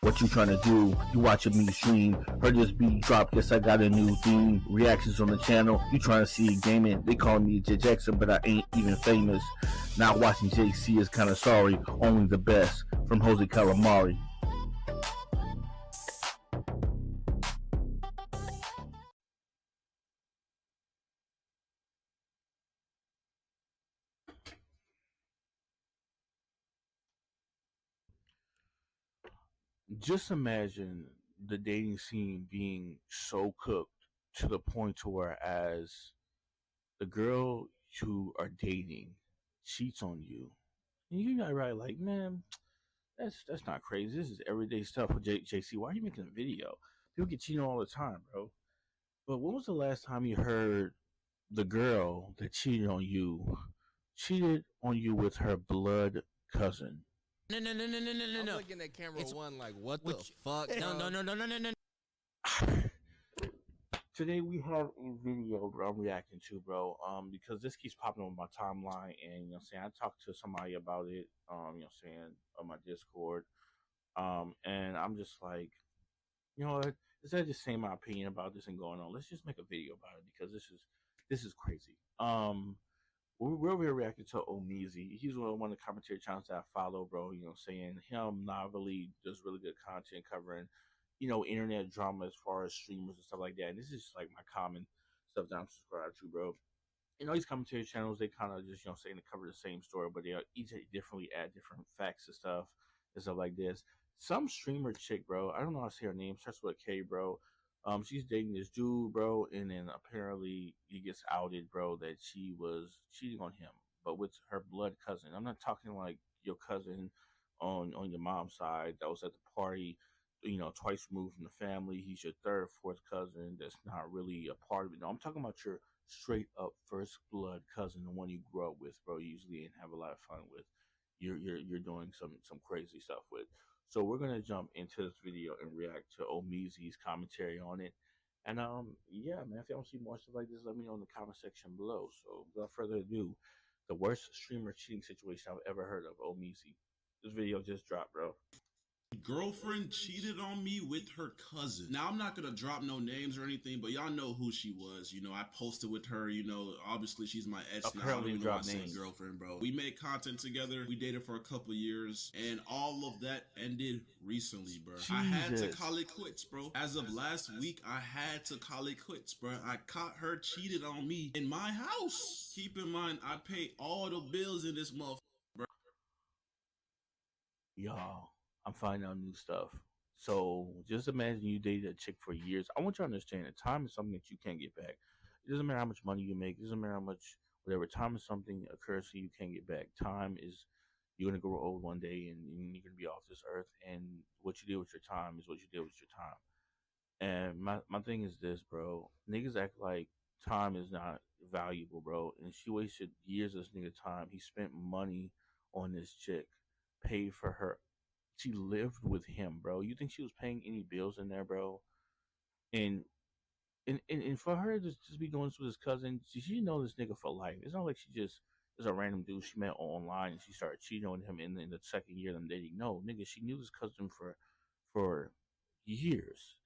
What you trying to do? You watching me stream? Heard this beat drop? Guess I got a new theme. Reactions on the channel. You trying to see gaming? They call me J Jackson, but I ain't even famous. Not watching JC is kinda sorry. Only the best from Jose Calamari. Just imagine the dating scene being so cooked to the point to where as the girl you are dating cheats on you, and you're not right like, man, that's not crazy. This is everyday stuff with JC. Why are you making a video? People get cheated all the time, bro. But when was the last time you heard the girl that cheated on you with her blood cousin? No. I'm looking at camera one like, what the fuck? No. Today we have a video, bro, I'm reacting to, bro, because this keeps popping on my timeline, and, you know what I'm saying, I talked to somebody about it, you know what I'm saying, on my Discord, and I'm just like, you know what, instead of just saying my opinion about this and going on, let's just make a video about it, because this is crazy. We're over here reacting to Omeezy. He's one of the commentary channels that I follow, bro. You know, saying him not really does really good content covering, you know, internet drama as far as streamers and stuff like that. And this is just like my common stuff that I'm subscribed to, bro. You know, these commentary channels, they kind of just, you know, saying to cover the same story, but they each differently add different facts and stuff like this. Some streamer chick, bro, I don't know how to say her name, starts with a K, bro. She's dating this dude, bro, and then apparently he gets outed, bro, that she was cheating on him, but with her blood cousin. I'm not talking like your cousin on your mom's side that was at the party, you know, twice removed from the family. He's your third, fourth cousin that's not really a part of it. No, I'm talking about your straight up first blood cousin, the one you grew up with, bro, usually, and have a lot of fun with. You're doing some crazy stuff with. So we're gonna jump into this video and react to Omeezy's commentary on it. And yeah, man, if you want to see more stuff like this, let me know in the comment section below. So without further ado, the worst streamer cheating situation I've ever heard of, Omeezy. This video just dropped, bro. Girlfriend cheated on me with her cousin. Now, I'm not gonna drop no names or anything, but y'all know who she was. You know, I posted with her. You know, obviously she's my ex. Now, I don't even know why I said girlfriend, bro. We made content together. We dated for a couple years, and all of that ended recently, bro. Jesus. I had to call it quits, bro. As of last week, I had to call it quits, bro. I caught her cheated on me in my house. Keep in mind, I pay all the bills in this motherfucker, bro. Y'all, I'm finding out new stuff. So just imagine you dated a chick for years. I want you to understand that time is something that you can't get back. It doesn't matter how much money you make. It doesn't matter how much whatever. Time is something, a currency you can't get back. Time is, you're gonna grow old one day and you're gonna be off this earth. And what you did with your time is what you did with your time. And my thing is this, bro. Niggas act like time is not valuable, bro. And she wasted years of this nigga time. He spent money on this chick, paid for her. She lived with him, bro. You think she was paying any bills in there, bro? And for her to just be doing this with his cousin, she know this nigga for life. It's not like she just is a random dude she met online and she started cheating on him in the second year of them dating. No, nigga, she knew this cousin for years.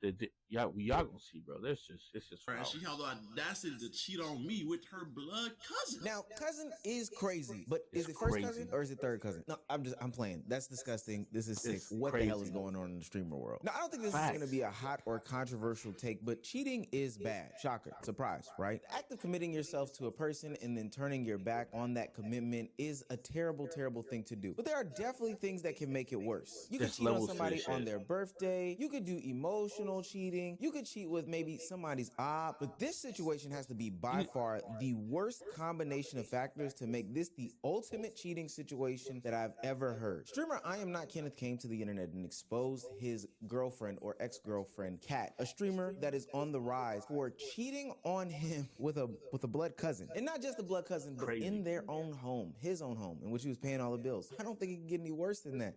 Y'all gonna see, bro. It's just right. She had the audacity to cheat on me with her blood cousin. Now, cousin is crazy, but is it first cousin or is it third cousin? No, I'm playing. That's disgusting. This is sick. What the hell is going on in the streamer world? Now, I don't think this is going to be a hot or controversial take, but cheating is bad. Shocker. Surprise, right? The act of committing yourself to a person and then turning your back on that commitment is a terrible, terrible thing to do. But there are definitely things that can make it worse. You could cheat on somebody on their birthday. You could do emotional cheating. You could cheat with maybe somebody's op, but this situation has to be by far the worst combination of factors to make this the ultimate cheating situation that I've ever heard. Streamer I Am Not Kenneth came to the internet and exposed his girlfriend or ex-girlfriend, Kat, a streamer that is on the rise, for cheating on him with a blood cousin. And not just a blood cousin, but in their own home, his own home, in which he was paying all the bills. I don't think it can get any worse than that.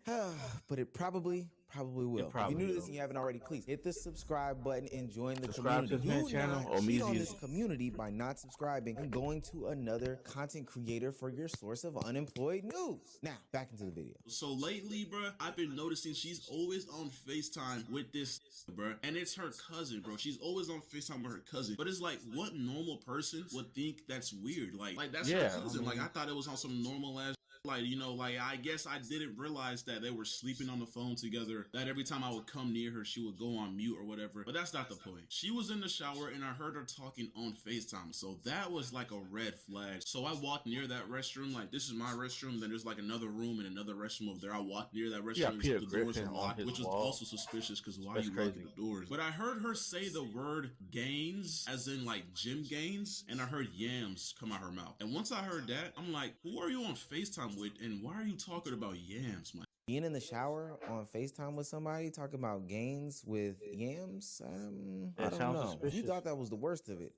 But it probably Probably will. If you're new to this and you haven't already, please hit the subscribe button and join the community. Do not cheat on this community by not subscribing and going to another content creator for your source of unemployed news. Now, back into the video. So lately, bro, I've been noticing she's always on FaceTime with this, bro, and it's her cousin, bro. She's always on FaceTime with her cousin. But it's like, what normal person would think that's weird? Like that's her cousin. Like, I thought it was on some normal ass. Like, you know, like, I guess I didn't realize that they were sleeping on the phone together, that every time I would come near her, she would go on mute or whatever. But that's not the point. She was in the shower and I heard her talking on FaceTime. So that was like a red flag. So I walked near that restroom. Like, this is my restroom. Then there's like another room and another restroom over there. I walked near that restroom. Yeah, the doors were locked, which was also suspicious because why are you locking the doors? But I heard her say the word gains, as in like Jim Gaines, and I heard yams come out her mouth. And once I heard that, I'm like, who are you on FaceTime with, and why are you talking about yams, man? Being in the shower on FaceTime with somebody talking about gains with yams, I don't know. Suspicious. You thought that was the worst of it.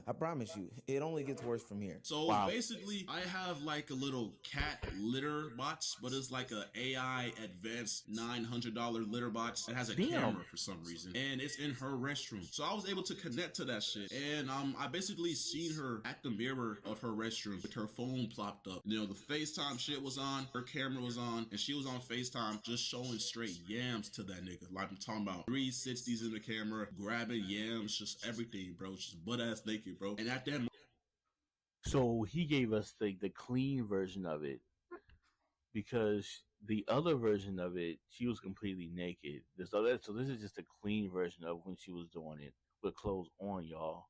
I promise you, it only gets worse from here. So basically, I have like a little cat litter box, but it's like a AI advanced $900 litter box. It has a camera for some reason, and it's in her restroom. So I was able to connect to that shit, and I basically seen her at the mirror of her restroom with her phone plopped up. You know, the FaceTime shit was on, her camera was on, and she was on FaceTime just showing straight yams to that nigga. Like, I'm talking about 360s in the camera, grabbing yams, just everything, bro. Just butt ass naked, bro. And at that moment, so he gave us the clean version of it, because the other version of it, she was completely naked. So this is just a clean version of when she was doing it with clothes on, y'all.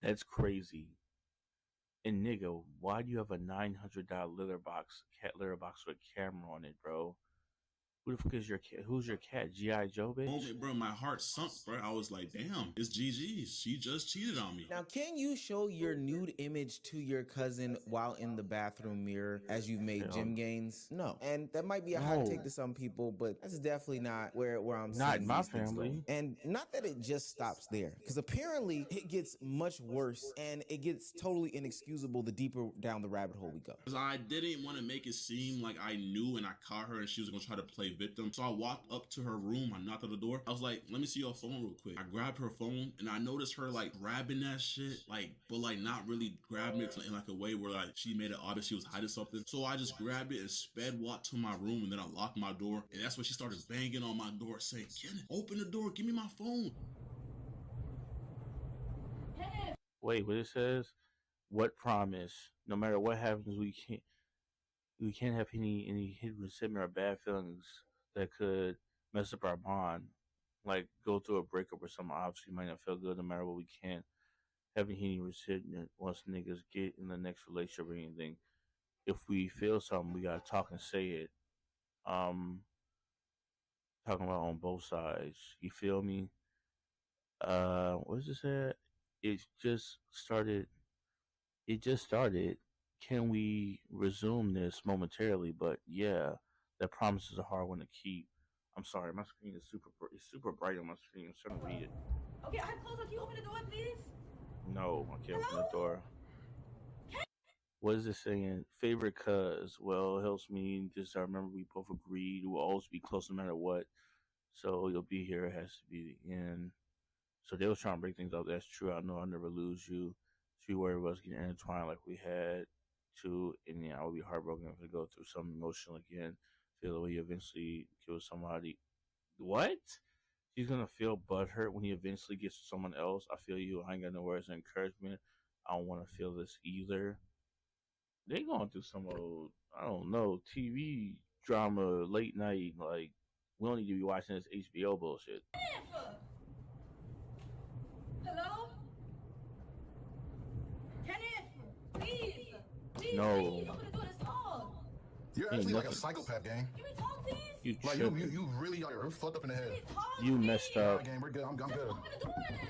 That's crazy. And nigga, why do you have a $900 cat litter box with a camera on it, bro? Who the fuck is your cat? Who's your cat? G.I. Joe, bitch? Moment, bro, my heart sunk, bro. I was like, damn, it's GG's. She just cheated on me. Now, can you show your nude image to your cousin while in the bathroom mirror as you've made gym gains? No. And that might be a hot take to some people, but that's definitely not where I'm seeing not in my family. And not that it just stops there, because apparently it gets much worse and it gets totally inexcusable the deeper down the rabbit hole we go. Because I didn't want to make it seem like I knew and I caught her and she was going to try to play victim. So I walked up to her room. I knocked on the door. I was like, let me see your phone real quick. I grabbed her phone and I noticed her like grabbing that shit, like, but like not really grabbing it in like a way where like she made it obvious she was hiding something. So I just grabbed it and sped walked to my room, and then I locked my door. And that's when she started banging on my door saying, Kenneth, open the door. Give me my phone. Wait, what it says? What promise? No matter what happens, we can't have any hidden resentment or bad feelings that could mess up our bond. Like, go through a breakup or something. Obviously, might not feel good no matter what. We can't have any resentment once niggas get in the next relationship or anything. If we feel something, we gotta talk and say it. Talking about on both sides. You feel me? What is this at? It just started. Can we resume this momentarily? But yeah, that promise is a hard one to keep. I'm sorry, my screen is super bright on my screen. I'm trying to read it. Okay, I'm close. Can you open the door, please? No, I can't open the door. What is it saying? Favorite cuz? Well, it helps me. Just I remember we both agreed we'll always be close no matter what. So you'll be here. It has to be the end. So they was trying to break things up. That's true. I know I'll never lose you. Should be worried about us getting intertwined like we had to, and yeah, I would be heartbroken if we go through something emotional again. Feel the way you eventually kill somebody. What? She's gonna feel butthurt when he eventually gets to someone else. I feel you. I ain't got no words of encouragement. I don't want to feel this either. They going through some old, I don't know, TV drama, late night. Like, we don't need to be watching this HBO bullshit. Hello? Kenneth, please, no. Please, open the door. Let's talk. You're actually like a psychopath, gang. Can we talk, please? You really are. You're fucked up in the head. You messed up. Gang, we're good. I'm good.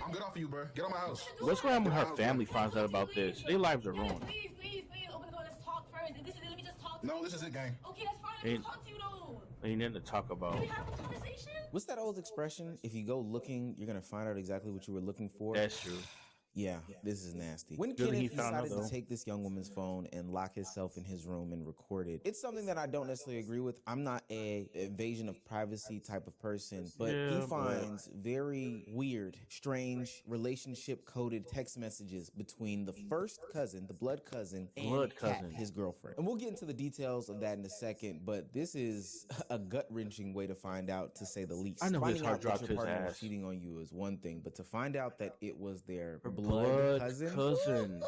I'm good off of you, bro. Get out my house. What's going on when her family finds out about this? Their lives are ruined. Please, open the door. Let's talk first. Let me just talk. No, this is it, gang. Okay, that's fine. Let me talk to you though. Ain't nothing to talk about. Can we have a conversation? What's that old expression? If you go looking, you're gonna find out exactly what you were looking for. That's true. Yeah, this is nasty. When Really, he Kenneth found out decided to though. take this young woman's phone and lock himself in his room and record it, it's something that I don't necessarily agree with. I'm not a invasion of privacy type of person, but he Yeah, but finds very weird, strange, relationship-coded text messages between the first cousin, the blood cousin, and Kat, his girlfriend. And we'll get into the details of that in a second, but this is a gut-wrenching way to find out, to say the least. I know his Finding heart out that dropped your his partner was ass. cheating on you is one thing, but to find out that it was their Blood cousin.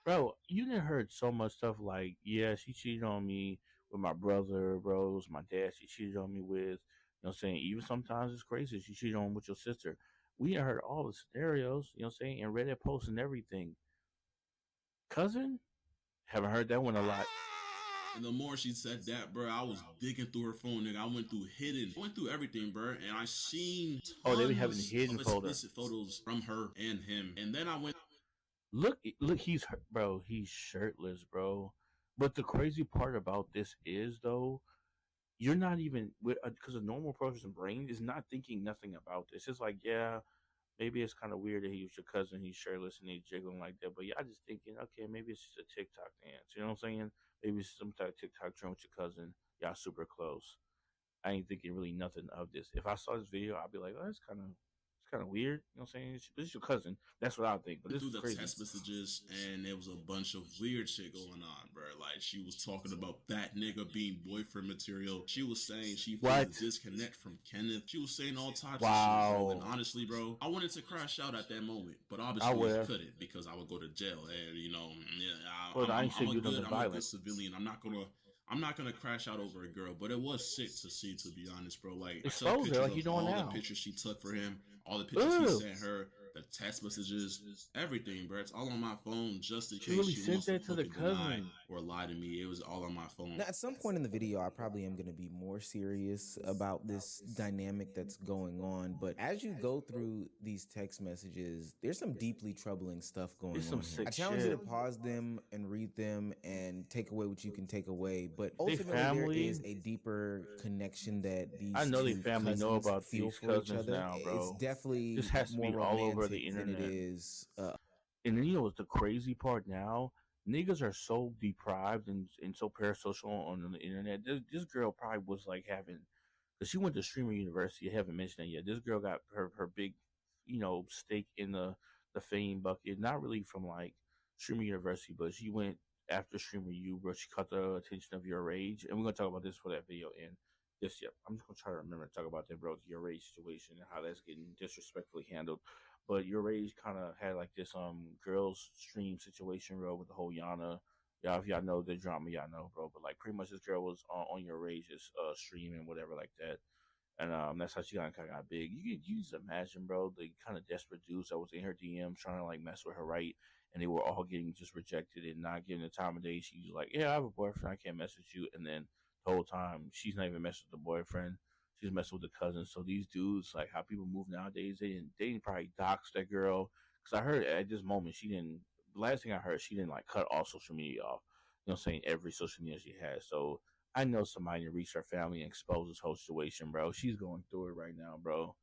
Bro, you done heard so much stuff like, yeah, she cheated on me with my brother, bro. It was my dad she cheated on me with. You know what I'm saying? Even sometimes it's crazy. She cheated on with your sister. We done heard all the scenarios, you know what I'm saying, and Reddit posts and everything. Cousin? Haven't heard that one a lot. And the more she said that, bro, I was digging through her phone, nigga. I went through everything, bro, and I seen tons they be having hidden of explicit photos from her and him. And then I went. Look, he's shirtless, bro. But the crazy part about this is, though, you're not even, because a normal person's brain is not thinking nothing about this. It's like, yeah, maybe it's kind of weird that he was your cousin, he's shirtless and he's jiggling like that. But yeah, I just thinking, okay, maybe it's just a TikTok dance. You know what I'm saying? Maybe it's some type of TikTok trend with your cousin. Y'all super close. I ain't thinking really nothing of this. If I saw this video, I'd be like, oh, it's kind of weird. You know what I'm saying? This is your cousin. That's what I think. But this is crazy. Text messages, and there was a bunch of weird shit going on, bro. Like, she was talking about that nigga being boyfriend material. She was saying she felt a disconnect from Kenneth. She was saying all types of shit, bro. And honestly, bro, I wanted to crash out at that moment, but obviously I couldn't, because I would go to jail. And, you know, yeah, I'm a good civilian. I'm not gonna crash out over a girl, but it was sick to see, to be honest, bro. Like, expose her like you doing now. All the pictures she took for him, all the pictures he sent her, the text messages, everything, bro. It's all on my phone, just in case really she sent wants that to the cousin or lie to me. It was all on my phone. Now, at some point in the video, I probably am going to be more serious about this dynamic that's going on. But as you go through these text messages, there's some deeply troubling stuff going on here. I challenge you to pause them and read them and take away what you can take away. But ultimately, there is a deeper connection that these two family know about feel these for each other. Now, bro. It's definitely this has to more be all over the romantic than internet. it is. And then, you know what's the crazy part now? Niggas are so deprived and so parasocial on the internet. This girl probably was like having, because she went to Streamer University. I haven't mentioned that yet. This girl got her big, you know, stake in the fame bucket. Not really from like Streamer University, but she went after Streamer U, bro. She caught the attention of Your Rage. And we're going to talk about this for that video. And yes, yeah, I'm just going to try to remember to talk about that, bro. Your Rage situation and how that's getting disrespectfully handled. But Your Rage kind of had like this girls stream situation, bro, with the whole Yana. Y'all, if y'all know the drama, y'all know, bro. But like pretty much this girl was on Your Rage's stream and whatever like that. And that's how she kind of got big. You just imagine, bro, the kind of desperate dudes that was in her DM trying to like mess with her, right? And they were all getting just rejected and not giving the time of day. She's like, yeah, I have a boyfriend. I can't mess with you. And then the whole time, she's not even messing with the boyfriend. She's messing with the cousin. So these dudes, like how people move nowadays, they didn't probably dox that girl. Because I heard at this moment, the last thing I heard, she didn't like cut all social media off. You know what I'm saying? Every social media she has. So I know somebody to reach her family and expose this whole situation, bro. She's going through it right now, bro.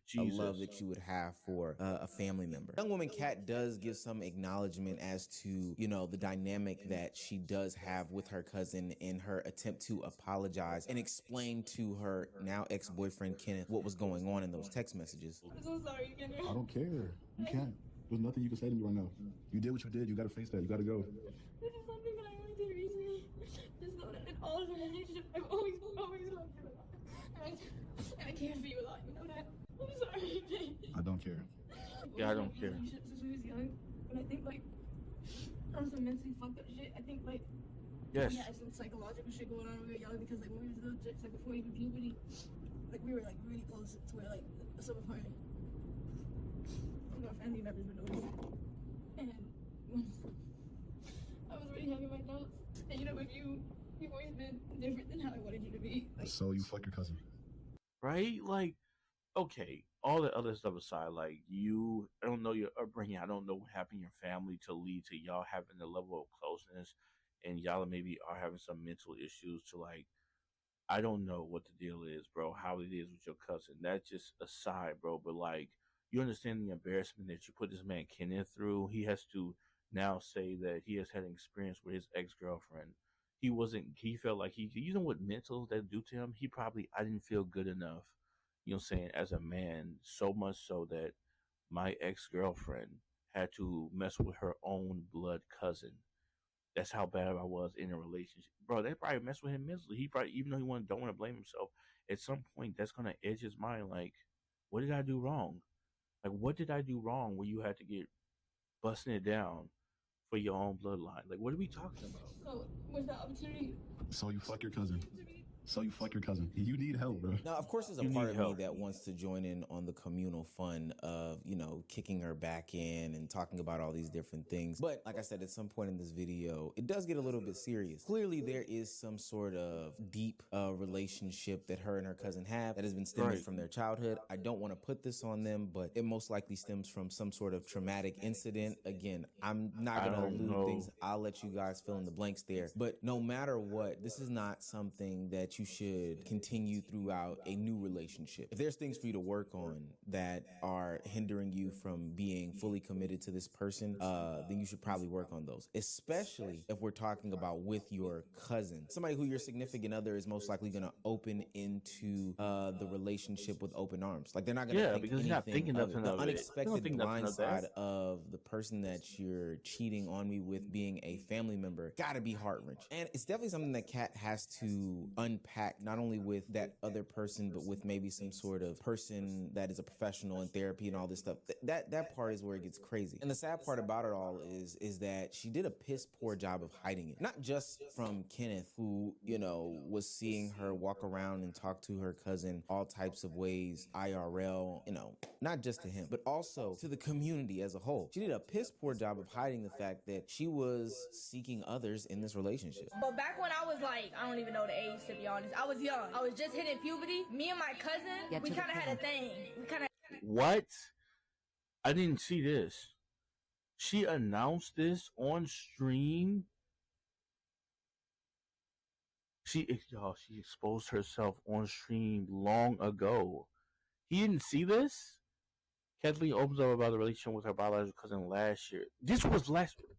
Jesus. A love that you would have for a family member. Young woman Kat does give some acknowledgement as to, you know, the dynamic that she does have with her cousin in her attempt to apologize and explain to her now ex-boyfriend Kenneth what was going on in those text messages. I'm so sorry, Kenneth. I don't care. You can't. There's nothing you can say to me right now. You did what you did. You got to face that. You got to go. This is something that I only did recently. Just know that in all of the relationship, I've always loved you a lot. And I care for you a lot, you know that? I'm sorry, babe. I don't care. Yeah, I don't care. Relationships since we was young, but I think like on some mentally fucked up shit. I think like yes, we had some psychological shit going on when we were young because like when we was little chicks, like before even puberty, like we were like really close to where like some of our family members would notice. And I was really having my doubts. And you know, with you've always been different than how I wanted you to be. Like, So you fuck your cousin. right? Like, okay, all the other stuff aside, like I don't know your upbringing. I don't know what happened in your family to lead to y'all having the level of closeness, and y'all maybe are having some mental issues to like. I don't know what the deal is, bro. How it is with your cousin. That's just aside, bro. But like, you understand the embarrassment that you put this man Kenneth through. He has to now say that he has had an experience with his ex-girlfriend. He felt like you know what mental that do to him? I didn't feel good enough, you know what I'm saying, as a man, so much so that my ex-girlfriend had to mess with her own blood cousin. That's how bad I was in a relationship, bro. That probably messed with him mentally. He probably, even though don't want to blame himself, at some point that's gonna edge his mind. Like, what did I do wrong? Like, what did I do wrong where you had to get busting it down for your own bloodline? Like, what are we talking about? So, was the opportunity? So you fuck your cousin. So you fuck your cousin. You need help, bro. Now, of course, there's a part of me that wants to join in on the communal fun of, you know, kicking her back in and talking about all these different things. But like I said, at some point in this video, it does get a little bit serious. Clearly, there is some sort of deep relationship that her and her cousin have that has been stemming from their childhood. I don't want to put this on them, but it most likely stems from some sort of traumatic incident. Again, I'm not going to allude things. I'll let you guys fill in the blanks there. But no matter what, this is not something that you should continue throughout a new relationship. If there's things for you to work on that are hindering you from being fully committed to this person, then you should probably work on those, especially if we're talking about with your cousin, somebody who your significant other is most likely going to open into the relationship with open arms. Like, they're not going to think because you're not thinking of nothing the of unexpected blindside of the person that you're cheating on me with being a family member. Gotta be heart-wrenching. And it's definitely something that Kat has to unpack, not only with that other person, but with maybe some sort of person that is a professional in therapy and all this stuff. That part is where it gets crazy. And the sad part about it all is that she did a piss poor job of hiding it. Not just from Kenneth, who, you know, was seeing her walk around and talk to her cousin all types of ways, IRL, you know, not just to him, but also to the community as a whole. She did a piss poor job of hiding the fact that she was seeking others in this relationship. But back when I was like, I don't even know the age, to be honest. I was young. I was just hitting puberty. Me and my cousin, we kind of had a thing. What? I didn't see this. She announced this on stream. She exposed herself on stream long ago. He didn't see this? Kathleen opens up about the relationship with her biological cousin last year. This was last year.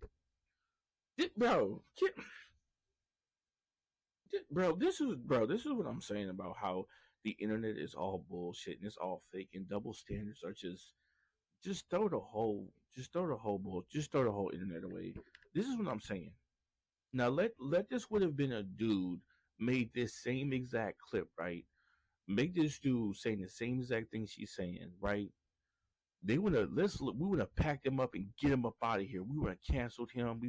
Bro, this is what I'm saying about how the internet is all bullshit and it's all fake and double standards are just throw the whole internet away. This is what I'm saying. Now let this would have been a dude made this same exact clip, right? Make this dude saying the same exact thing she's saying, right? We would have packed him up and get him up out of here. We would have canceled him.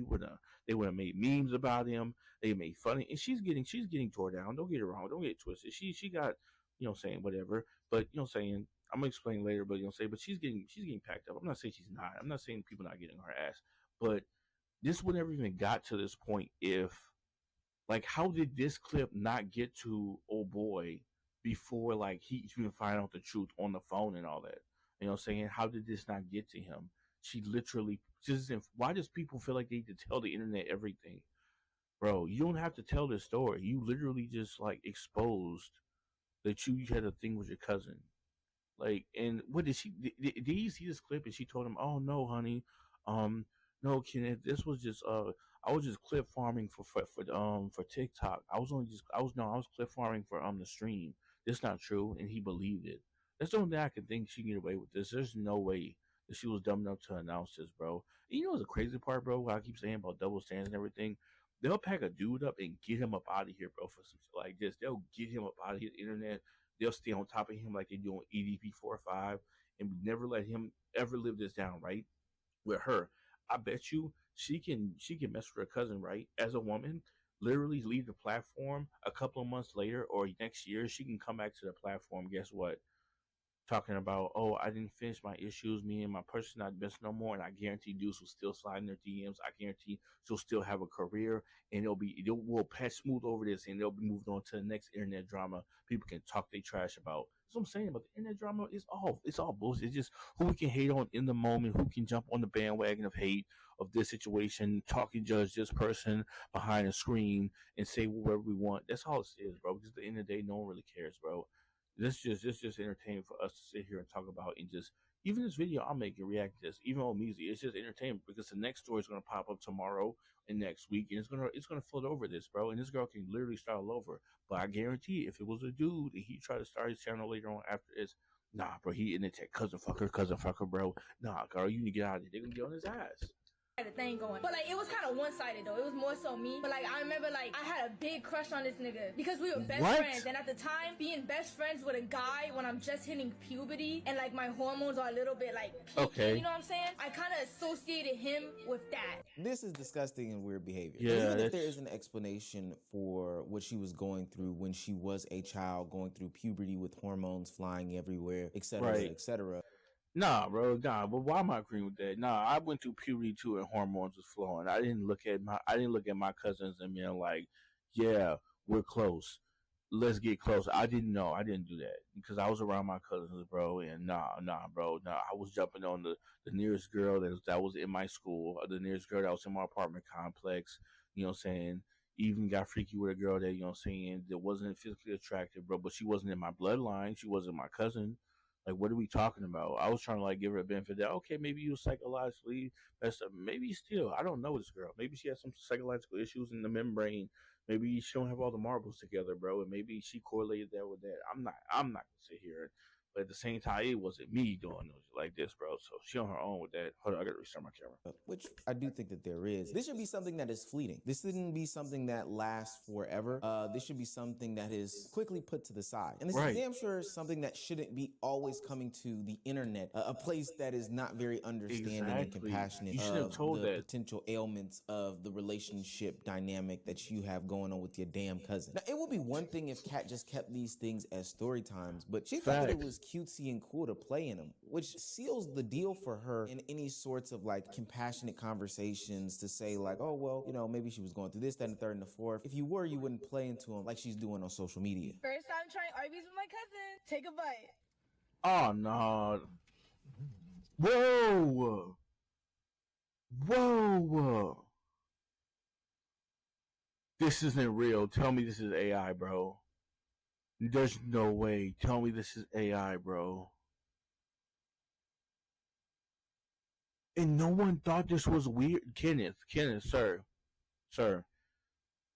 They would have made memes about him. They made fun of, and she's getting tore down. Don't get it wrong. Don't get it twisted. She got, you know, saying whatever, but you know, saying, I'm gonna explain later, but you know, say, but she's getting packed up. I'm not saying she's not. I'm not saying people not getting her ass, but this would never even got to this point if, like, how did this clip not get to old boy before, like, he even find out the truth on the phone and all that? You know what I'm saying? How did this not get to him? She literally why does people feel like they need to tell the internet everything? Bro, you don't have to tell this story. You literally just, like, exposed that you had a thing with your cousin. Like, and what did did you see this clip? And she told him, "Oh no, honey, no, Kenneth, this was just I was just clip farming for TikTok. I was clip farming for the stream. That's not true." And he believed it. That's the only thing I can think she can get away with this. There's no way that she was dumb enough to announce this, bro. And you know the crazy part, bro? What I keep saying about double standards and everything. They'll pack a dude up and get him up out of here, bro, for some shit like this. They'll get him up out of the internet. They'll stay on top of him like they do on EDP 4 or 5 and never let him ever live this down, right? With her, I bet you she can mess with her cousin, right? As a woman, literally leave the platform a couple of months later or next year, she can come back to the platform. Guess what? Talking about, oh, I didn't finish my issues. Me and my person not best no more, and I guarantee dudes will still slide in their DMs. I guarantee she'll still have a career, and we'll patch smooth over this, and they'll be moved on to the next internet drama. People can talk their trash about. That's what I'm saying about the internet drama. It's all bullshit. It's just who we can hate on in the moment, who can jump on the bandwagon of hate of this situation, talking judge this person behind a screen, and say whatever we want. That's all it is, bro. Because at the end of the day, no one really cares, bro. This just entertainment for us to sit here and talk about, and just even this video I'm making react to this, even on music, it's just entertainment because the next story is gonna pop up tomorrow and next week, and it's gonna float over this, bro. And this girl can literally start all over. But I guarantee, if it was a dude and he tried to start his channel later on after this, nah, bro, he in the tech cousin fucker, bro. Nah, girl, you need to get out of there. They're gonna get on his ass. Had a thing going, but like it was kind of one-sided though. It was more so me, but like I remember like I had a big crush on this nigga because we were best friends, and at the time being best friends with a guy when I'm just hitting puberty and like my hormones are a little bit like peaking, you know what I'm saying? I kind of associated him with that. This is disgusting and weird behavior. Yeah, even if there is an explanation for what she was going through when she was a child, going through puberty with hormones flying everywhere, etc., etc. Nah, bro, nah. But why am I agreeing with that? Nah, I went through puberty too, and hormones was flowing. I didn't look at my cousins and being like, yeah, we're close. Let's get close. I didn't know. I didn't do that because I was around my cousins, bro. And nah, bro. Nah, I was jumping on the nearest girl that was in my school, the nearest girl that was in my apartment complex. You know what I'm saying? Even got freaky with a girl that, you know what I'm saying, that wasn't physically attractive, bro. But she wasn't in my bloodline. She wasn't my cousin. Like, what are we talking about? I was trying to like give her a benefit that, okay, maybe you psychologically messed up. Maybe still, I don't know this girl. Maybe she has some psychological issues in the membrane. Maybe she don't have all the marbles together, bro. And maybe she correlated that with that. I'm not gonna sit here. But at the same time, it wasn't me doing it like this, bro. So she on her own with that. Hold on, I gotta restart my camera. Which I do think that there is. This should be something that is fleeting. This shouldn't be something that lasts forever. This should be something that is quickly put to the side. And this is damn sure something that shouldn't be always coming to the internet, a place that is not very understanding and compassionate of the potential ailments of the relationship dynamic that you have going on with your damn cousin. Now, it would be one thing if Kat just kept these things as story times, but she thought that it was cutesy and cool to play in them, which seals the deal for her in any sorts of like compassionate conversations to say like, oh, well, you know, maybe she was going through this, that, and the third, and the fourth. If you were, you wouldn't play into them like she's doing on social media. First time trying Arby's with my cousin. Take a bite. Oh, no. Whoa. Whoa. This isn't real. Tell me this is AI, bro. There's no way. Tell me this is AI, bro. And no one thought this was weird. Kenneth, sir.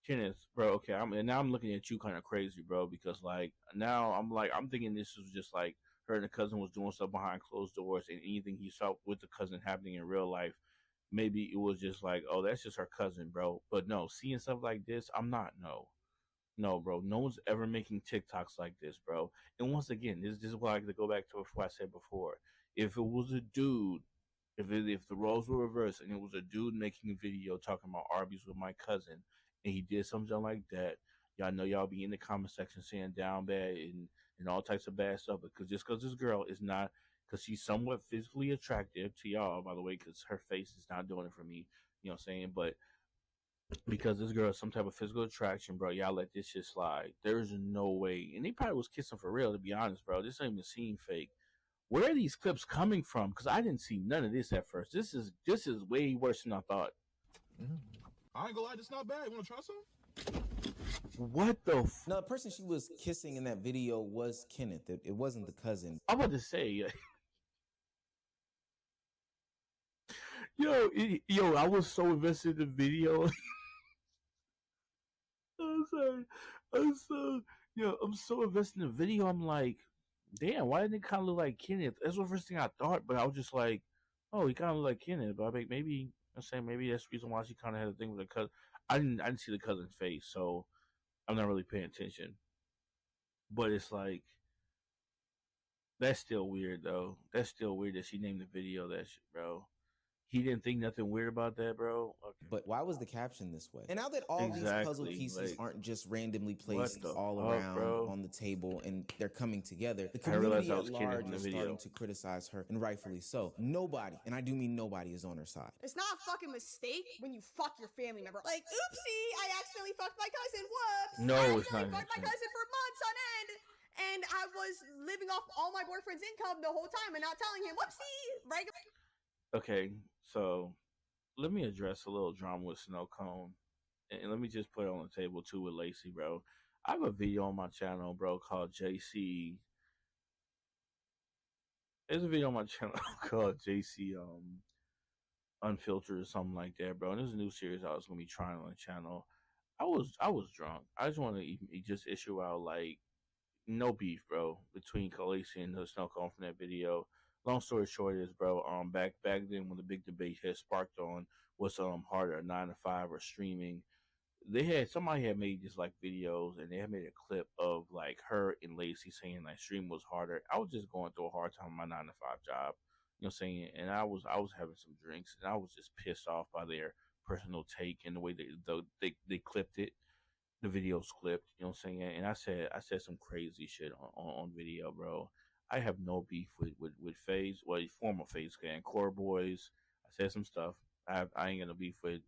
Kenneth, bro, okay, now I'm looking at you kind of crazy, bro, because like now I'm thinking this was just like her and the cousin was doing stuff behind closed doors, and anything he saw with the cousin happening in real life, maybe it was just like, oh, that's just her cousin, bro. But no, seeing stuff like this, I'm not. No, bro. No one's ever making TikToks like this, bro. And once again, this is what I could go back to what I said before. If it was a dude, if the roles were reversed and it was a dude making a video talking about Arby's with my cousin, and he did something like that, y'all know y'all be in the comment section saying down bad and all types of bad stuff. Because just because this girl is not, because she's somewhat physically attractive to y'all, by the way, because her face is not doing it for me, you know what I'm saying? But because this girl has some type of physical attraction, bro, y'all let this shit slide. There's no way. And they probably was kissing for real, to be honest, bro. This ain't even seem fake. Where are these clips coming from? Because I didn't see none of this at first. This is way worse than I thought. I ain't gonna lie, this not bad. You wanna try some? What the No, the person she was kissing in that video was Kenneth. It wasn't the cousin. I'm about to say, yo, I was so invested in the video. I'm so invested in the video. I'm like, damn, why didn't it kind of look like Kenneth? That's the first thing I thought, but I was just like, oh, he kind of looked like Kenneth. But I mean, maybe that's the reason why she kind of had a thing with the cousin. I didn't see the cousin's face, so I'm not really paying attention. But it's like, that's still weird, though. That's still weird that she named the video that shit, bro. He didn't think nothing weird about that, bro. Okay. But why was the caption this way? And now that all these puzzle pieces aren't just randomly placed all around on the table and they're coming together, the community at large is starting to criticize her, and rightfully so. Nobody, and I do mean nobody, is on her side. It's not a fucking mistake when you fuck your family member. Like, oopsie, I accidentally fucked my cousin. Whoops. No, it's not. I fucked my cousin for months on end. And I was living off all my boyfriend's income the whole time and not telling him. Whoopsie. Regular. Okay, so let me address a little drama with Snow Cone, and let me just put it on the table too with Lacey, bro. I have a video on my channel, bro, called JC There's a video on my channel called JC Unfiltered or something like that, bro. And there's a new series I was gonna be trying on the channel. I was drunk. I just want to just issue out like no beef, bro, between Khaleesi and the Snow Cone from that video. Long story short is, bro, back then when the big debate had sparked on what's harder, 9 to 5 or streaming, somebody had made just like videos and they had made a clip of like her and Lacey saying like stream was harder. I was just going through a hard time with my 9 to 5 job, you know what I'm saying? And I was having some drinks and I was just pissed off by their personal take and the way they clipped it. The video's clipped, you know what I'm saying? And I said some crazy shit on video, bro. I have no beef with FaZe, well, former FaZe gang, Core Boys. I said some stuff. I ain't gonna beef with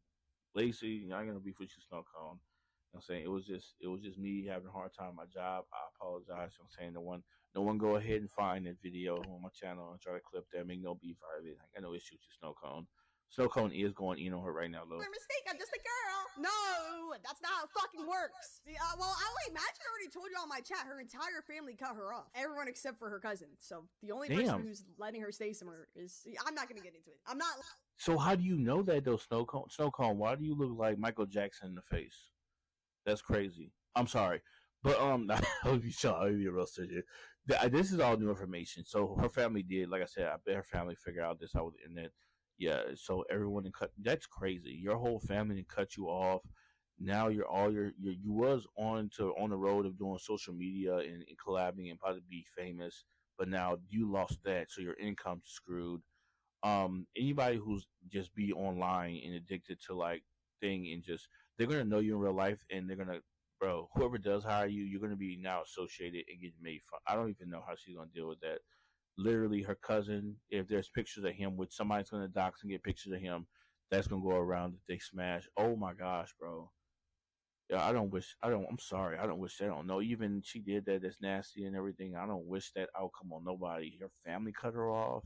Lacey. I ain't gonna beef with you, Snow Cone. You know what I'm saying? It was just me having a hard time with my job. I apologize. You know what I'm saying? No one go ahead and find that video on my channel and try to clip that. Make no beef out of it. I got no issues with you, Snow Cone. Snow Cone is going in on her right now, though. My mistake. I'm just a girl. No, that's not how it fucking works. Well, imagine I already told you on my chat. Her entire family cut her off. Everyone except for her cousin. So the only person who's letting her stay somewhere is. I'm not gonna get into it. I'm not. So how do you know that though, Snow Cone? Snow Cone, why do you look like Michael Jackson in the face? That's crazy. I'm sorry, but I'll be roasted here. This is all new information. So her family did, like I said, I bet her family figured out this over the internet. Yeah, so everyone that's crazy. Your whole family cut you off. Now you was on the road of doing social media and collabing and probably be famous, but now you lost that, so your income's screwed. Anybody who's just be online and addicted to like thing and just they're gonna know you in real life and they're gonna, bro, whoever does hire you, you're gonna be now associated and get made fun. I don't even know how she's gonna deal with that. Literally, her cousin, if there's pictures of him with somebody's gonna dox and get pictures of him, that's gonna go around that they smash. Oh my gosh, bro. Yeah, I'm sorry. I don't wish that on no. Even she did that. That's nasty and everything. I don't wish that outcome on nobody. Her family cut her off.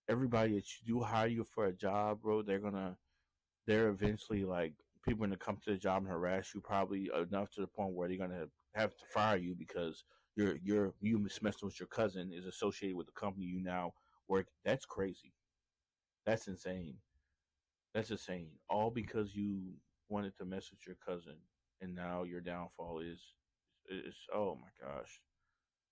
Everybody that you do hire you for a job, bro, they're eventually like people gonna come to the job and harass you probably enough to the point where they're gonna have to fire you because you messing with your cousin is associated with the company you now work. That's crazy. That's insane. That's insane. All because you wanted to mess with your cousin and now your downfall is oh my gosh.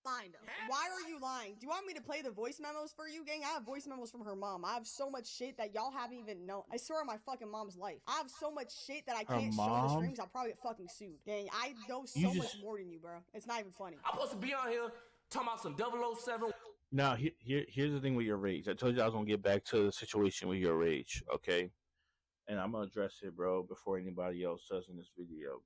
Lying. Why are you lying? Do you want me to play the voice memos for you, gang? I have voice memos from her mom. I have so much shit that y'all haven't even known. I swear on my fucking mom's life. I have so much shit that I can't show on the streams. I'll probably get fucking sued. Gang, I know so much more than you, bro. It's not even funny. I'm supposed to be on here talking about some 007. Now, here's the thing with your rage. I told you I was going to get back to the situation with your rage, okay? And I'm going to address it, bro, before anybody else does in this video.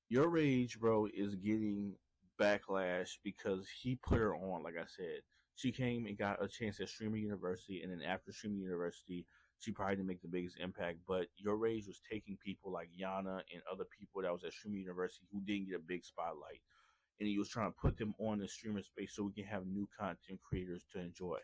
Your rage, bro, is getting backlash because he put her on. Like I said, she came and got a chance at Streamer University, and then after Streamer University, she probably didn't make the biggest impact. But your rage was taking people like Yana and other people that was at Streamer University who didn't get a big spotlight, and he was trying to put them on the streamer space so we can have new content creators to enjoy.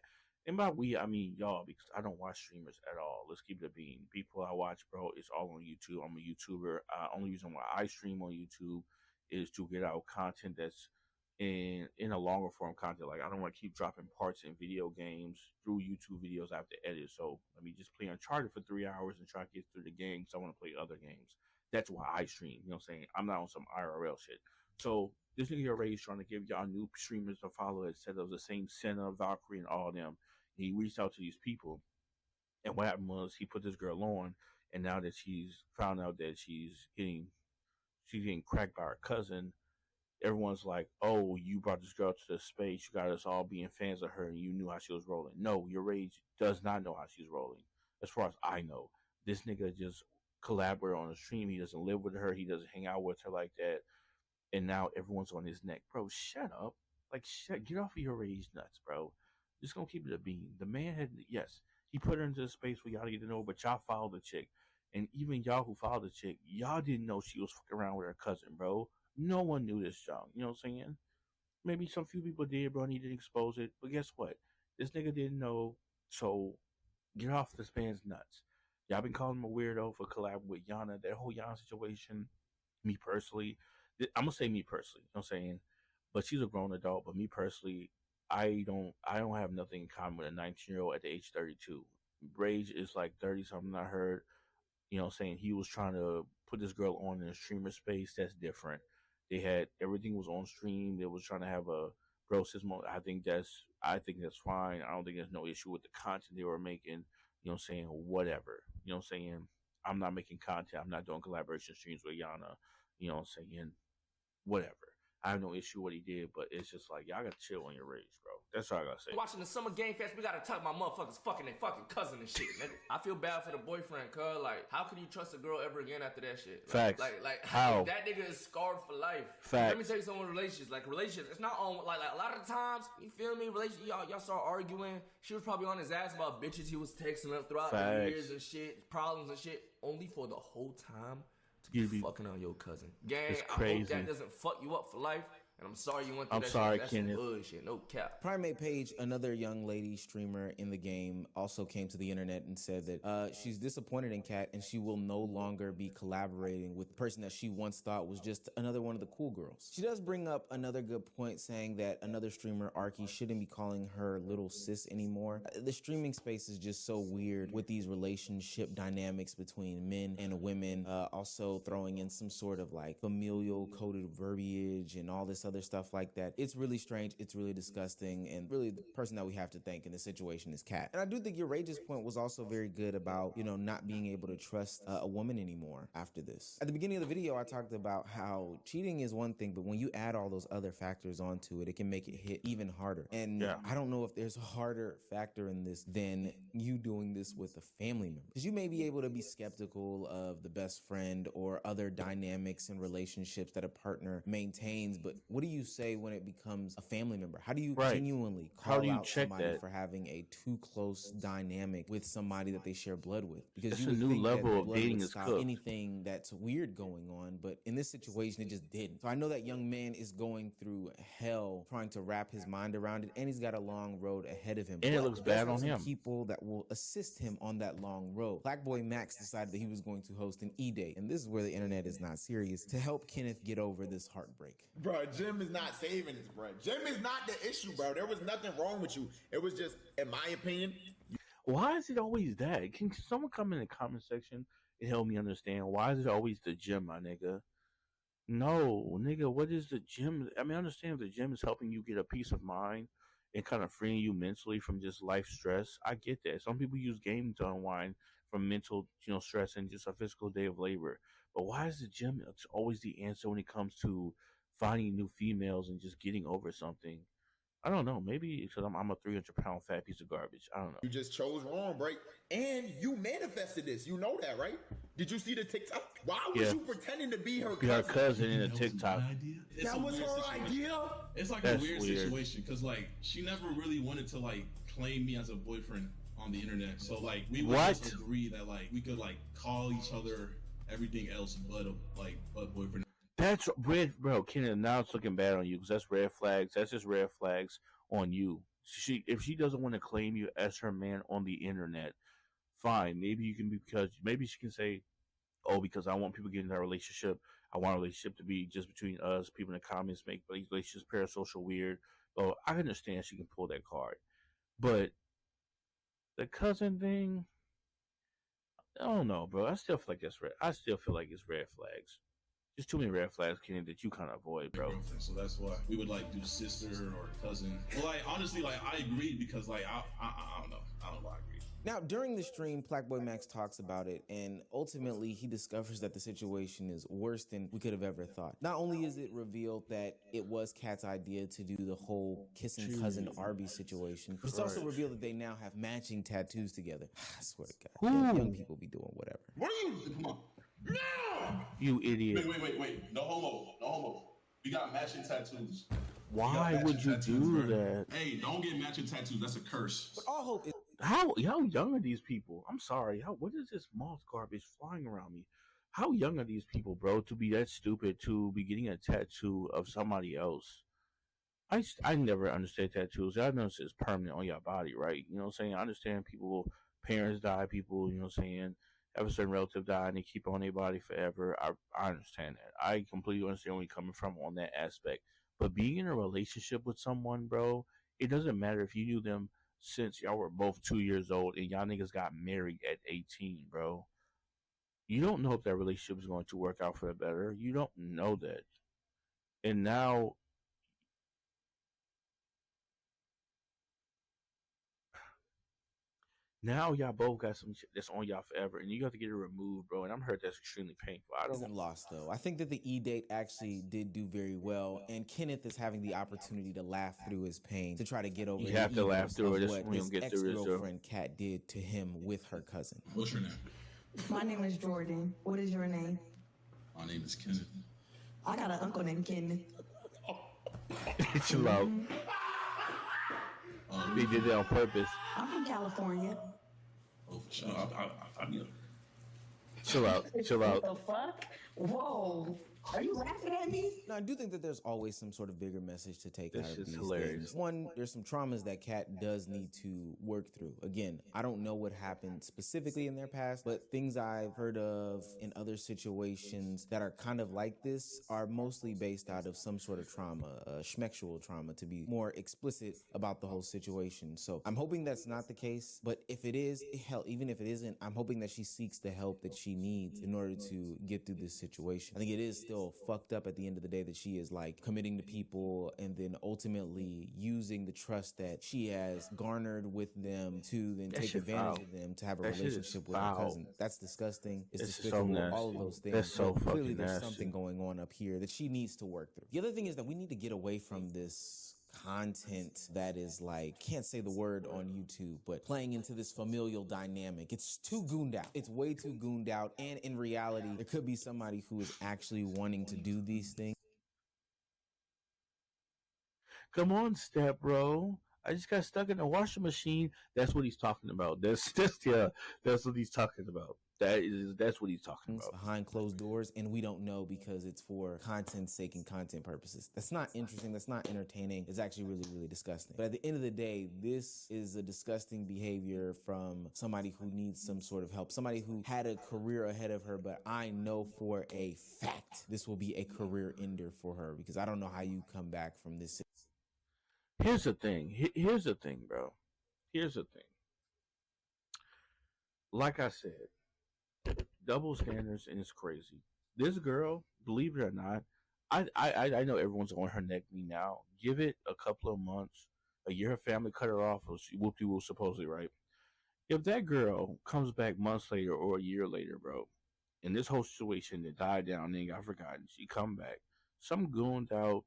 And by we, I mean y'all, because I don't watch streamers at all. Let's keep it a bean. People I watch, bro, it's all on YouTube. I'm a YouTuber. Only reason why I stream on YouTube is to get out content that's in a longer form content. Like I don't want to keep dropping parts in video games through YouTube videos I have to edit. So let me just play Uncharted for 3 hours and try to get through the game. So I want to play other games. That's why I stream. You know what I'm saying? I'm not on some IRL shit. So this nigga Ray is trying to give y'all new streamers to follow instead of the same Senna, Valkyrie, and all of them. And he reached out to these people. And what happened was he put this girl on, and now that she's found out that she's getting cracked by her cousin, everyone's like, oh, you brought this girl to the space. You got us all being fans of her, and you knew how she was rolling. No, your rage does not know how she's rolling. As far as I know, this nigga just collaborated on a stream. He doesn't live with her. He doesn't hang out with her like that. And now everyone's on his neck. Bro, shut up. Like, get off of your rage nuts, bro. Just gonna keep it a bean. The man had, yes, he put her into the space where y'all get to know, but y'all followed the chick. And even y'all who followed the chick, y'all didn't know she was fucking around with her cousin, bro. No one knew this young. You know what I'm saying? Maybe some few people did, bro, and he didn't expose it. But guess what? This nigga didn't know, so get off this man's nuts. Y'all been calling him a weirdo for collabing with Yana. That whole Yana situation, me personally, I'm going to say me personally, you know what I'm saying? But she's a grown adult, but me personally, I don't have nothing in common with a 19-year-old at the age 32. Rage is like 30 something. I heard, saying he was trying to put this girl on in a streamer space. That's different. They had everything was on stream. They was trying to have a bro system. I think that's fine. I don't think there's no issue with the content they were making. Saying whatever. Saying I'm not making content. I'm not doing collaboration streams with Yana. Saying whatever. I have no issue what he did, but it's just like y'all gotta chill on your rage, bro. That's all I gotta say. Watching the Summer Game Fest, we gotta talk about motherfuckers fucking their fucking cousin and shit, nigga. I feel bad for the boyfriend, cuz like, how can you trust a girl ever again after that shit? Facts. Like how? That nigga is scarred for life. Facts. Let me tell you something with relationships. Like relationships, it's not on like a lot of the times, you feel me? Relationships, y'all start arguing. She was probably on his ass about bitches he was texting up throughout the years and shit, problems and shit, only for the whole time to be fucking on your cousin. Gang, I hope that doesn't fuck you up for life. And I'm sorry you went through that shit. That's some bullshit. No cap. Primate Page, another young lady streamer in the game, also came to the internet and said that she's disappointed in Cat and she will no longer be collaborating with the person that she once thought was just another one of the cool girls. She does bring up another good point, saying that another streamer, Arky, shouldn't be calling her little sis anymore. The streaming space is just so weird with these relationship dynamics between men and women, also throwing in some sort of like familial coded verbiage and all this other stuff like that. It's really strange. It's really disgusting. And really the person that we have to thank in this situation is Kat. And I do think your Rage's point was also very good about, not being able to trust a woman anymore after this. At the beginning of the video, I talked about how cheating is one thing, but when you add all those other factors onto it, it can make it hit even harder. And I don't know if there's a harder factor in this than you doing this with a family member. Because you may be able to be skeptical of the best friend or other dynamics and relationships that a partner maintains, but what do you say when it becomes a family member? How do you genuinely call out somebody for having a too close dynamic with somebody that they share blood with? Because it's a new level of dating is cooked. Anything that's weird going on, but in this situation, it just didn't. So I know that young man is going through hell trying to wrap his mind around it, and he's got a long road ahead of him. And it looks bad on him. People that will assist him on that long road. Blackboy Max decided that he was going to host an E-Day, and this is where the internet is not serious, to help Kenneth get over this heartbreak. Bro, Jim is not saving this, bro. Jim is not the issue, bro. There was nothing wrong with you. It was just, in my opinion. Why is it always that? Can someone come in the comment section and help me understand? Why is it always the gym, my nigga? No, nigga, what is the gym? I mean, I understand if the gym is helping you get a peace of mind and kind of freeing you mentally from just life stress. I get that. Some people use gaming to unwind from mental, stress and just a physical day of labor. But why is the gym always the answer when it comes to finding new females and just getting over something? I don't know. Maybe because I'm a 300-pound fat piece of garbage. I don't know. You just chose wrong, right? And you manifested this. You know that, right? Did you see the TikTok? Why was you pretending to be her cousin? Her cousin in a TikTok. That was her idea? It's like a weird situation because, like, she never really wanted to, like, claim me as a boyfriend on the internet. So, like, we would just agree that, like, we could, like, call each other everything else but boyfriend. That's red, bro. Kenan, now it's looking bad on you because that's red flags. That's just red flags on you. If she doesn't want to claim you as her man on the internet, fine. Maybe you can be maybe she can say, "Oh, because I want people to get in that relationship. I want a relationship to be just between us." People in the comments make relationships parasocial weird. Oh, I understand she can pull that card, but the cousin thing, I don't know, bro. I still feel like it's red. I still feel like it's red flags. There's too many red flags, Kenny, that you kind of avoid, bro. So that's why we would like do sister or cousin. Well, like honestly, like I agree because like I don't know. I don't know why I agree. Now, during the stream, Blackboy Max talks about it, and ultimately he discovers that the situation is worse than we could have ever thought. Not only is it revealed that it was Kat's idea to do the whole kissing cousin Arby situation, but it's also revealed that they now have matching tattoos together. I swear to God, young people be doing whatever. What are you? Come on. No! You idiot. Wait. No homo. We got matching tattoos. Why would you do that? Hey, don't get matching tattoos. That's a curse. But all hope is... How young are these people? I'm sorry. What is this moth garbage flying around me? How young are these people, bro, to be that stupid to be getting a tattoo of somebody else? I never understood tattoos. I know it's permanent on your body, right? You know what I'm saying? I understand parents die, people, you know what I'm saying, have a certain relative die and they keep on their body forever. I understand that. I completely understand where you're coming from on that aspect. But being in a relationship with someone, bro, It doesn't matter if you knew them since y'all were both 2 years old and y'all niggas got married at 18, bro. You don't know if that relationship is going to work out for the better. You don't know that. And now y'all both got some shit that's on y'all forever, and you have to get it removed, bro. And I'm hurt that's extremely painful. I don't isn't lost though. I think that the E-Date actually did do very well, and Kenneth is having the opportunity to laugh through his pain to try to get over. You have to laugh through it. What his ex-girlfriend Kat did to him with her cousin. What's your name? My name is Jordan. What is your name? My name is Kenneth. I got an uncle named Kenneth. Chill out. They did that on purpose. I'm from California. Oh, for sure. I need Chill out. Chill out. What the fuck? Whoa. Are you laughing at me? No, I do think that there's always some sort of bigger message to take out of these hilarious. things. One, there's some traumas that Kat does need to work through. Again, I don't know what happened specifically in their past, but things I've heard of in other situations that are kind of like this are mostly based out of some sort of trauma, schmexual trauma, to be more explicit about the whole situation. So I'm hoping that's not the case, but if it is, hell, even if it isn't, I'm hoping that she seeks the help that she needs in order to get through this situation. I think it is still fucked up at the end of the day that she is like committing to people and then ultimately using the trust that she has garnered with them to then take advantage of them to have a relationship with her cousin. That's disgusting. It's despicable. So all of those things. That's so fucking clearly there's nasty. something going on up here that she needs to work through. The other thing is that we need to get away from this content that is like, can't say the word on YouTube, but playing into this familial dynamic. It's too gooned out. It's way too gooned out. And in reality, there could be somebody who is actually wanting to do these things. Come on, step bro. I just got stuck in the washing machine. That's what he's talking about. That's what he's talking about. That's what he's talking about. Behind closed doors, and we don't know because it's for content's sake and content purposes. That's not interesting. That's not entertaining. It's actually really, really disgusting. But at the end of the day, this is a disgusting behavior from somebody who needs some sort of help. Somebody who had a career ahead of her, but I know for a fact this will be a career ender for her because I don't know how you come back from this. Here's the thing. Here's the thing, bro. Here's the thing. Like I said, double standards, and it's crazy. This girl, believe it or not, I know everyone's on her neck me now. Give it a couple of months, a year. Her family cut her off. Whoop-de-whoop, supposedly, right? If that girl comes back months later or a year later, bro, and this whole situation that died down and got forgotten, she come back, some gooned out,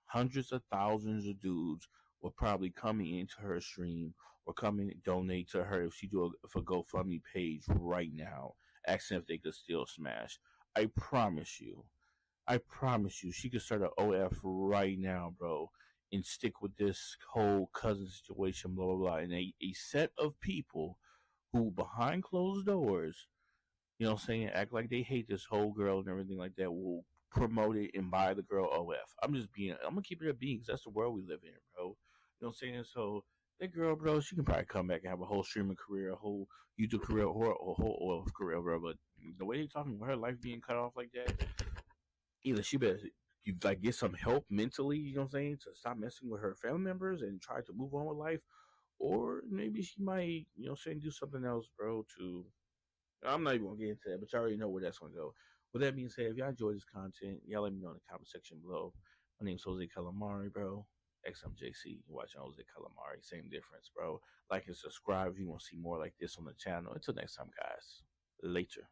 hundreds of thousands of dudes will probably coming into her stream or come in and donate to her if she do a GoFundMe page right now, asking if they could still smash. I promise you, she could start an OF right now, bro, and stick with this whole cousin situation, blah, blah, blah. And a set of people who behind closed doors, you know what I'm saying, act like they hate this whole girl and everything like that, will promote it and buy the girl OF. I'm gonna keep it a being because that's the world we live in, bro. You know what I'm saying? So that girl, bro, she can probably come back and have a whole streaming career, a whole YouTube career, or a whole OF career, bro. But the way they talking about her life being cut off like that, either she better get some help mentally, you know what I'm saying, to stop messing with her family members and try to move on with life, or maybe she might, you know what I'm saying, do something else, bro, to, I'm not even gonna get into that, but you already know where that's gonna go. With that being said, if y'all enjoy this content, y'all let me know in the comment section below. My name's Jose Calamari, bro. XMJC. You're watching Jose Calamari. Same difference, bro. Like and subscribe if you want to see more like this on the channel. Until next time, guys. Later.